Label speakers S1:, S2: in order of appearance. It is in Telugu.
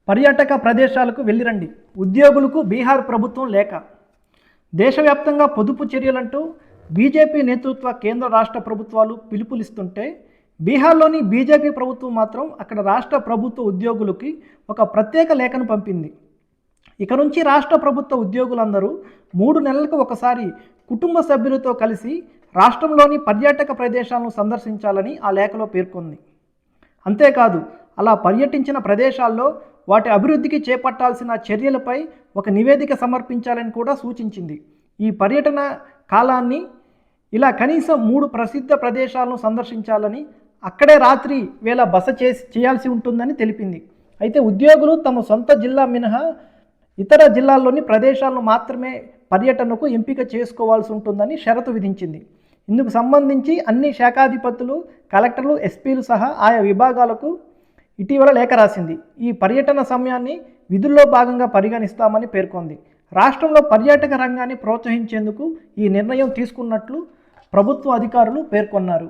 S1: పర్యాటక ప్రదేశాలకు వెళ్ళిరండి, ఉద్యోగులకు బీహార్ ప్రభుత్వం లేఖ. దేశవ్యాప్తంగా పొదుపు చర్యలంటూ బీజేపీ నేతృత్వ కేంద్ర రాష్ట్ర ప్రభుత్వాలు పిలుపునిస్తుంటే, బీహార్లోని బీజేపీ ప్రభుత్వం మాత్రం అక్కడ రాష్ట్ర ప్రభుత్వ ఉద్యోగులకి ఒక ప్రత్యేక లేఖను పంపింది. ఇక నుంచి రాష్ట్ర ప్రభుత్వ ఉద్యోగులందరూ 3 నెలలకు ఒకసారి కుటుంబ సభ్యులతో కలిసి రాష్ట్రంలోని పర్యాటక ప్రదేశాలను సందర్శించాలని ఆ లేఖలో పేర్కొంది. అంతేకాదు, అలా పర్యటించిన ప్రదేశాల్లో వాటి అభివృద్ధికి చేపట్టాల్సిన చర్యలపై ఒక నివేదిక సమర్పించాలని కూడా సూచించింది. ఈ పర్యటన కాలాన్ని ఇలా కనీసం 3 ప్రసిద్ధ ప్రదేశాలను సందర్శించాలని, అక్కడే రాత్రి వేళ బస చేయాల్సి ఉంటుందని తెలిపింది. అయితే ఉద్యోగులు తమ సొంత జిల్లా మినహా ఇతర జిల్లాల్లోని ప్రదేశాలను మాత్రమే పర్యటనకు ఎంపిక చేసుకోవాల్సి ఉంటుందని షరతు విధించింది. ఇందుకు సంబంధించి అన్ని శాఖాధిపతులు, కలెక్టర్లు, ఎస్పీలు సహా ఆయా విభాగాలకు ఇటీవల లేఖ రాసింది. ఈ పర్యటన సమయాన్ని విధుల్లో భాగంగా పరిగణిస్తామని పేర్కొంది. రాష్ట్రంలో పర్యాటక రంగాన్ని ప్రోత్సహించేందుకు ఈ నిర్ణయం తీసుకున్నట్లు ప్రభుత్వ అధికారులు పేర్కొన్నారు.